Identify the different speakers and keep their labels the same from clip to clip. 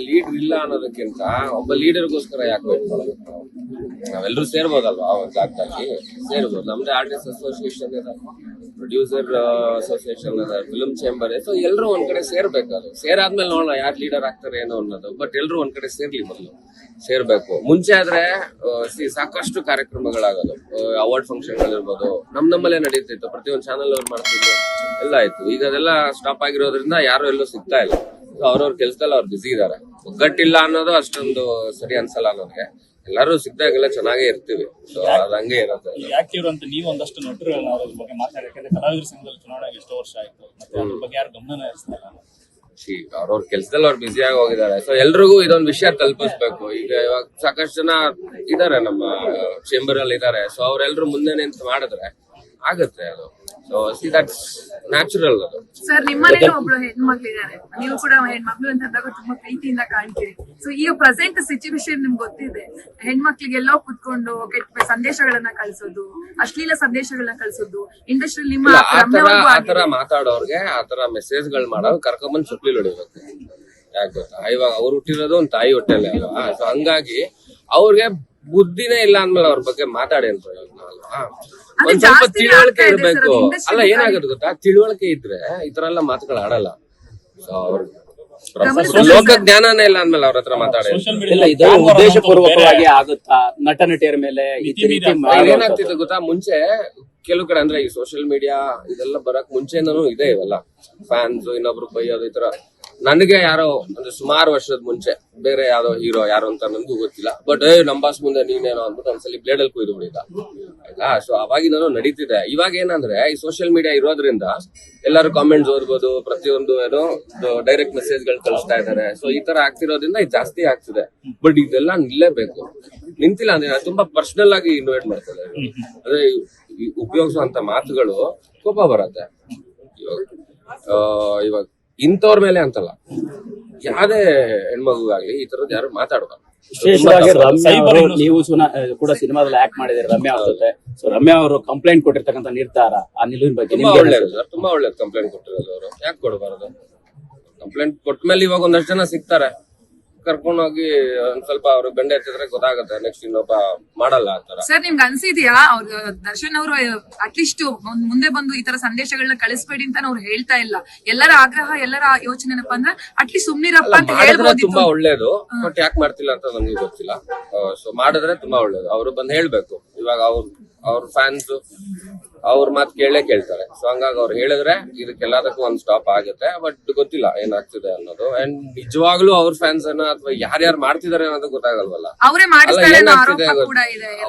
Speaker 1: Leader ಇಲ್ಲ ಅನ್ನೋದಕ್ಕಿಂತ ಒಬ್ಬ ಲೀಡರ್ಗೋಸ್ಕರ ಯಾಕೆ ವೇಟ್ ಮಾಡಬೇಕು ನಾವು? ನಾವೆಲ್ಲರೂ ಸೇರ್ಬೋದಲ್ವಾ ಆ ಒಂದು ಜಾಗದಲ್ಲಿ ಸೇರ್ಬೋದು. ನಮ್ದೇ ಆರ್ಟಿಸ್ಟ್ ಅಸೋಸಿಯೇಷನ್ ಇದೆ, ಪ್ರೊಡ್ಯೂಸರ್ ಅಸೋಸಿಯೇಷನ್ ಇದೆ, ಫಿಲ್ಮ್ ಚೇಂಬರ್ ಇದೆ. ಸೊ ಎಲ್ಲರೂ ಒಂದ್ ಕಡೆ ಸೇರ್ಬೇಕು. ಅದು ಸೇರಾದ್ಮೇಲೆ ನೋಡೋಣ ಯಾರು ಲೀಡರ್ ಆಗ್ತಾರೆ ಏನೋ ಅನ್ನೋದು. ಬಟ್ ಎಲ್ಲರೂ ಒಂದ್ ಕಡೆ ಸೇರ್ಲಿ, ಮೊದಲು ಸೇರ್ಬೇಕು. ಮುಂಚೆ ಆದ್ರೆ ಸಾಕಷ್ಟು ಕಾರ್ಯಕ್ರಮಗಳಾಗೋದು, ಅವಾರ್ಡ್ ಫಂಕ್ಷನ್ಗಳಿರ್ಬೋದು, ನಮ್ಮಲ್ಲೇ ನಡೀತಿತ್ತು, ಪ್ರತಿಯೊಂದು ಚಾನಲ್ ಅವ್ರು ಮಾಡ್ತಿದ್ರು, ಎಲ್ಲ ಆಯ್ತು. ಈಗ ಅದೆಲ್ಲ ಸ್ಟಾಪ್ ಆಗಿರೋದ್ರಿಂದ ಯಾರು ಎಲ್ಲೂ ಸಿಗ್ತಾ ಇಲ್ಲ. ಅವ್ರವ್ರ ಕೆಲ್ಸದಲ್ಲಿ ಅವ್ರು ಬಿಸಿ ಇದಾರೆ. ಒಗ್ಗಟ್ಟಿಲ್ಲ ಅನ್ನೋದು ಅಷ್ಟೊಂದು ಸರಿ ಅನ್ಸಲ್ಲ ನನಗೆ. ಎಲ್ಲರೂ ಸಿಕ್ದಾಗೆಲ್ಲ ಚೆನ್ನಾಗೇ ಇರ್ತೀವಿ. ಸೊ ಅದ್ ಹಂಗೆ ಇರುತ್ತೆ.
Speaker 2: ಆಕ್ಟಿವ್ ಅಂತ ನೀವು ಒಂದಷ್ಟು ನಟರು ಅವ್ರ ಬಗ್ಗೆ ಮಾತಾಡಿ, ಯಾಕಂದ್ರೆ ಕಲಾವಿದರ ಸಂಘದಲ್ಲಿ ಚುನಾವಣೆಗೆ ಎಷ್ಟೋ ವರ್ಷ ಆಯ್ತು, ಮತ್ತೆ ಅದ್ರ ಬಗ್ಗೆ ಯಾರು ಗಮನ ಹರಿಸ್ತಾರೆ.
Speaker 1: ಅವ್ರವ್ರ ಕೆಲ್ಸದಲ್ಲಿ ಅವ್ರು ಬ್ಯುಸಿ ಆಗಿ ಹೋಗಿದ್ದಾರೆ. ಸೊ ಎಲ್ರಿಗೂ ಇದೊಂದು ವಿಷಯ ತಲುಪಿಸ್ಬೇಕು. ಈಗ ಇವಾಗ ಸಾಕಷ್ಟು ಜನ ಇದಾರೆ ನಮ್ಮ ಚೇಂಬರ್ ಅಲ್ಲಿ ಇದಾರೆ. ಸೊ ಅವ್ರೆಲ್ರು ಮುಂದೆ ನಿಂತು ಮಾಡಿದ್ರೆ ಆಗತ್ತೆ ಅದು. ಸೊ ದಟ್ಸ್ ನ್ಯಾಚುರಲ್ ಅದು.
Speaker 3: ಸರ್, ನಿಮ್ಮನೇಲಿ ಒಬ್ರು ಹೆಣ್ಮಕ್ಳಿದ್ದಾರೆ, ನೀವು ಕೂಡ ಹೆಣ್ಮಕ್ಳು ಅಂತ ಅಂದಾಗ ತುಂಬಾ ಪ್ರೀತಿಯಿಂದ ಕಾಣ್ತೀರಿ. ಸೊ ಈಗ ಪ್ರೆಸೆಂಟ್ ಸಿಚುವೇಶನ್ ನಿಮ್ಗೆ ಗೊತ್ತಿದೆ, ಹೆಣ್ಮಕ್ಳಿಗೆಲ್ಲೋ ಕುತ್ಕೊಂಡು ಕೆಟ್ಟ ಸಂದೇಶಗಳನ್ನ ಕಳ್ಸೋದು, ಅಶ್ಲೀಲ ಸಂದೇಶಗಳನ್ನ ಕಳ್ಸೋದು ಇಂಡಸ್ಟ್ರಿ ನಿಮ್ಮ
Speaker 1: ಆತರ ಮಾತಾಡೋರ್ಗೆ ಆತರ ಮೆಸೇಜ್ ಗಳು ಮಾಡೋದು ಕರ್ಕೊಂಬಂದ್ ಸುಪ್ಲಿ ಹೊಡಿಬೇಕು. ಯಾಕೆ ಗೊತ್ತಾ, ಇವಾಗ ಅವ್ರು ಹುಟ್ಟಿರೋದು ಒಂದ್ ತಾಯಿ ಹೊಟ್ಟೆಲ್ಲ ಅಲ್ವಾ. ಸೊ ಹಂಗಾಗಿ ಅವ್ರಿಗೆ ಬುದ್ಧಿನೇ ಇಲ್ಲ ಅಂದ್ಮೇಲೆ ಅವ್ರ ಬಗ್ಗೆ ಮಾತಾಡಿ ಅಂತ ಪ್ರಯೋಜನ ಅಲ್ವಾ. ಒಂದ್ ಸ್ವಲ್ಪ ತಿಳುವಳಿಕೆ ಇರ್ಬೇಕು. ಅಲ್ಲ, ಏನಾಗುತ್ತೆ ಗೊತ್ತಾ, ತಿಳುವಳಿಕೆ ಇದ್ರೆ ಈ ತರ ಎಲ್ಲ ಮಾತುಗಳು ಆಡಲ್ಲ. ಸೊ ಅವ್ರ ಲೋಕ ಜ್ಞಾನನೇ ಇಲ್ಲ ಅಂದ್ಮೇಲೆ ಅವ್ರ ಹತ್ರ ಮಾತಾಡಿ.
Speaker 4: ಇದು ಉದ್ದೇಶಪೂರ್ವಕವಾಗಿ ಆಗುತ್ತಾ ನಟ ನಟಿಯರ ಮೇಲೆ?
Speaker 1: ಏನಾಗ್ತಿತ್ತು ಗೊತ್ತಾ, ಮುಂಚೆ ಕೆಲವು ಕಡೆ ಅಂದ್ರೆ ಈ ಸೋಷಿಯಲ್ ಮೀಡಿಯಾ ಇದೆಲ್ಲ ಬರಕ್ ಮುಂಚೆನೂ ಇದೆ ಇವೆಲ್ಲ ಫ್ಯಾನ್ಸ್ ಇನ್ನೊಬ್ರು ಬೈಯೋದು ಈ ತರ. ನನಗೆ ಯಾರೋ ಅಂದ್ರೆ ಸುಮಾರು ವರ್ಷದ ಮುಂಚೆ ಬೇರೆ ಯಾವ್ದೋ ಹೀರೋ ಯಾರು ಅಂತ ನನ್ಗೂ ಗೊತ್ತಿಲ್ಲ, ಬಟ್ ನಮ್ ಬಾಸ್ ಮುಂದೆ ನೀನೇನೋ ಅಂದ್ಬಿಟ್ಟು ಒಂದ್ಸಲಿ ಬ್ಲೇಡ್ ಅಲ್ಲಿ ಕುಯ್ದು ಬಿಡಿದ ಆಯ್ತಾ. ಸೊ ಅವಾಗಿಂದನೂ ನಡೀತಿದೆ. ಇವಾಗ ಏನಂದ್ರೆ ಈ ಸೋಷಿಯಲ್ ಮೀಡಿಯಾ ಇರೋದ್ರಿಂದ ಎಲ್ಲರೂ ಕಾಮೆಂಟ್ಸ್ ಓದ್ಬೋದು, ಪ್ರತಿಯೊಂದು ಏನೋ ಡೈರೆಕ್ಟ್ ಮೆಸೇಜ್ ಗಳು ಕಳಿಸ್ತಾ ಇದಾರೆ. ಸೊ ಈ ತರ ಆಗ್ತಿರೋದ್ರಿಂದ ಇದು ಜಾಸ್ತಿ ಆಗ್ತಿದೆ. ಬಟ್ ಇದೆಲ್ಲ ನಿಲ್ಲೇಬೇಕು. ನಿಂತಿಲ್ಲ ಅಂದ್ರೆ ತುಂಬಾ ಪರ್ಸನಲ್ ಆಗಿ ಇನ್ವೈಟ್ ಮಾಡ್ತಾರೆ. ಅಂದ್ರೆ ಉಪಯೋಗಿಸುವಂತ ಮಾತುಗಳು ಕೋಪ ಬರತ್ತೆ. ಇವಾಗ ಇಂಥವ್ರ ಮೇಲೆ ಅಂತಲ್ಲ, ಯಾವ್ದೇ ಹೆಣ್ಮಗುಗಾಗ್ಲಿ ಈ ತರದ್ ಯಾರು ಮಾತಾಡ್ಬಾರ್ದು.
Speaker 4: ವಿಶೇಷವಾಗಿ ರಮ್ಯಾ ಅವರು, ನೀವು ಕೂಡ ಸಿನಿಮಾದಲ್ಲಿ ಆಕ್ಟ್ ಮಾಡಿದ್ರೆ ರಮ್ಯಾ ಅವ್ರ ಜೊತೆ. ಸೊ ರಮ್ಯಾ ಅವರು ಕಂಪ್ಲೇಂಟ್ ಕೊಟ್ಟಿರ್ತಕ್ಕಂಥ ನಿರ್ಧಾರ, ಆ ನಿಲುವಿನ ಬಗ್ಗೆ
Speaker 1: ತುಂಬಾ ಒಳ್ಳೇದು ಸರ್, ತುಂಬಾ ಒಳ್ಳೇದು ಕಂಪ್ಲೇಂಟ್ ಕೊಟ್ಟಿರೋದು. ಅವರು ಯಾಕೆ ಕೊಡಬಾರದು? ಕಂಪ್ಲೇಂಟ್ ಕೊಟ್ಮೇಲೆ ಇವಾಗ ಒಂದಷ್ಟು ಜನ ಸಿಗ್ತಾರೆ, ಕರ್ಕೊಂಡೋಗಿ ಒಂದ್ ಸ್ವಲ್ಪ ಅವ್ರಿಗೆ ಬೆಂಡೆ ಎತ್ತಿದ್ರೆ ಗೊತ್ತಾಗುತ್ತೆ, ನೆಕ್ಸ್ಟ್ ಇನ್ನೊಬ್ಬ ಮಾಡಲ್ಲ ಆತರ.
Speaker 3: ಸರ್, ನಿಮ್ಗೆ ಅನ್ಸಿದ್ಯಾ ಅವ್ರು ದರ್ಶನ್ ಅವರು ಅಟ್ಲೀಸ್ಟ್ ಮುಂದೆ ಬಂದು ಈ ತರ ಸಂದೇಶಗಳನ್ನ ಕಳಿಸ್ಬೇಡಿ ಅಂತ ಅವ್ರು ಹೇಳ್ತಾ ಇಲ್ಲ? ಎಲ್ಲರ ಆಗ್ರಹ, ಎಲ್ಲರ ಯೋಚನೆ ಏನಪ್ಪಾ ಅಂದ್ರೆ ಅಟ್ಲೀಸ್ಟ್ ಸುಮ್ನಿರಪ್ಪ ಅಂತ ಹೇಳ್ಬೋದು.
Speaker 1: ತುಂಬಾ ಒಳ್ಳೇದು, ಬಟ್ ಯಾಕೆ ಮಾಡ್ತಿಲ್ಲ ಅಂತ ನಮ್ಗೆ ಗೊತ್ತಿಲ್ಲ. ಸೊ ಮಾಡಿದ್ರೆ ತುಂಬಾ ಒಳ್ಳೇದು. ಅವ್ರು ಬಂದ್ ಹೇಳ್ಬೇಕು. ಇವಾಗ ಅವ್ರ ಫ್ಯಾನ್ಸ್ ಅವ್ರ ಮಾತು ಕೇಳ್ತಾರೆ. ಸೊ ಹಂಗಾಗಿ ಅವ್ರು ಹೇಳಿದ್ರೆ ಇದಕ್ಕೆಲ್ಲದಕ್ಕೂ ಒಂದ್ ಸ್ಟಾಪ್ ಆಗುತ್ತೆ. ಬಟ್ ಗೊತ್ತಿಲ್ಲ ಏನಾಗ್ತಿದೆ ಅನ್ನೋದು. ಅಂಡ್ ನಿಜವಾಗ್ಲೂ ಅವ್ರ ಫ್ಯಾನ್ಸ್ ಅನ್ನ ಅಥವಾ ಯಾರ್ಯಾರು ಮಾಡ್ತಿದಾರೆ ಅನ್ನೋದು ಗೊತ್ತಾಗಲ್ವಲ್ಲ. ಏನಾಗ್ತಿದೆ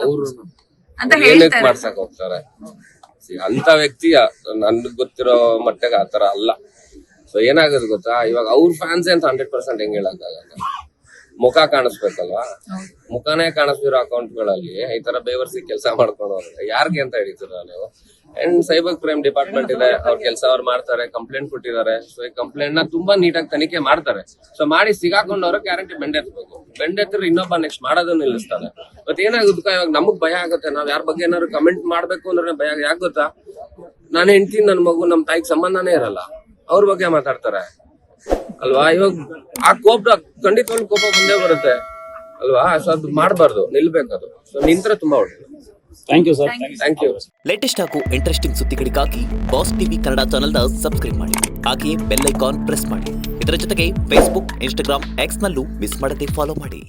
Speaker 1: ಅವ್ರು ಏನಕ್ಕೆ ಮಾಡ್ಸಕ್ ಹೋಗ್ತಾರೆ? ಅಂತ ವ್ಯಕ್ತಿ ನನ್ಗ್ ಗೊತ್ತಿರೋ ಮಟ್ಟಿಗೆ ಆತರ ಅಲ್ಲ. ಸೊ ಏನಾಗೋದು ಗೊತ್ತಾ, ಇವಾಗ ಅವ್ರ ಫ್ಯಾನ್ಸ್ ಅಂತ 100% ಹೆಂಗ್ ಹೇಳಕ್ಕಾಗಲ್ಲ. ಮುಖ ಕಾಣಿಸ್ಬೇಕಲ್ವಾ? ಮುಖನೇ ಕಾಣಿಸ್ತಿರೋ ಅಕೌಂಟ್ಗಳಲ್ಲಿ ಈ ತರ ಬೇವರ್ಸಿ ಕೆಲಸ ಮಾಡ್ಕೊಂಡು ಹೋದ್ರೆ ಯಾರಿಗೆ ಅಂತ ಹಿಡಿತೀರ ನೀವು? ಅಂಡ್ ಸೈಬರ್ ಕ್ರೈಮ್ ಡಿಪಾರ್ಟ್ಮೆಂಟ್ ಇದೆ, ಅವ್ರ ಕೆಲಸ ಅವ್ರು ಮಾಡ್ತಾರೆ. ಕಂಪ್ಲೇಂಟ್ ಕೊಟ್ಟಿದ್ದಾರೆ. ಸೊ ಈ ಕಂಪ್ಲೇಂಟ್ ನ ತುಂಬಾ ನೀಟಾಗಿ ತನಿಖೆ ಮಾಡ್ತಾರೆ. ಸೊ ಮಾಡಿ ಸಿಗಾಕೊಂಡವ್ರ ಗ್ಯಾರಂಟಿ ಬೆಂಡೆತ್ಬೇಕು. ಬೆಂಡೆತ್ತಿದ್ರೆ ಇನ್ನೊಬ್ಬ ನೆಕ್ಸ್ಟ್ ಮಾಡೋದನ್ನ ನಿಲ್ಲಿಸ್ತಾನೆ. ಮತ್ತೆ ಏನಾಗುತ್ತೆ, ಇವಾಗ ನಮಗ್ ಭಯ ಆಗುತ್ತೆ. ನಾವ್ ಯಾರ ಬಗ್ಗೆ ಏನಾದ್ರು ಕಮೆಂಟ್ ಮಾಡ್ಬೇಕು ಅಂದ್ರೆ ಭಯ. ಯಾಕೆ ಗೊತ್ತಾ, ನಾನು ಹೆಂಡ್ತೀನಿ, ನನ್ ಮಗು, ನಮ್ ತಾಯಿಗೆ ಸಂಬಂಧನೇ ಇರಲ್ಲ, ಅವ್ರ ಬಗ್ಗೆ ಮಾತಾಡ್ತಾರೆ ಅಲ್ವಾ. ಇವಾಗ ಆ ಕೋಪ ಖಂಡಿತವಾಗ್ಲೂ ಕೋಪ ಬಂದೇ ಬರುತ್ತೆ ಅಲ್ವಾ. ಸೊ ಅದು ಮಾಡಬಾರ್ದು, ನಿಲ್ಬೇಕದು. ಸೊ ನಿಂತ್ರೆ ತುಂಬಾ ಒಳ್ಳೆಯದು.
Speaker 4: Thank you sir.
Speaker 1: Thank you.
Speaker 5: Latest ಹಾಗೂ ಇಂಟ್ರೆಸ್ಟಿಂಗ್ ಸುದ್ದಿಗಳಿಗಾಗಿ ಬಾಸ್ ಟಿವಿ ಕನ್ನಡ ಚಾನೆಲ್ನ ಸಬ್ಸ್ಕ್ರೈಬ್ ಮಾಡಿ, ಹಾಗೆಯೇ ಬೆಲ್ ಐಕಾನ್ ಪ್ರೆಸ್ ಮಾಡಿ. ಇದರ ಜೊತೆಗೆ ಫೇಸ್ಬುಕ್, ಇನ್ಸ್ಟಾಗ್ರಾಮ್, ಎಕ್ಸ್ ನಲ್ಲೂ ಮಿಸ್ ಮಾಡದೆ ಫಾಲೋ ಮಾಡಿ.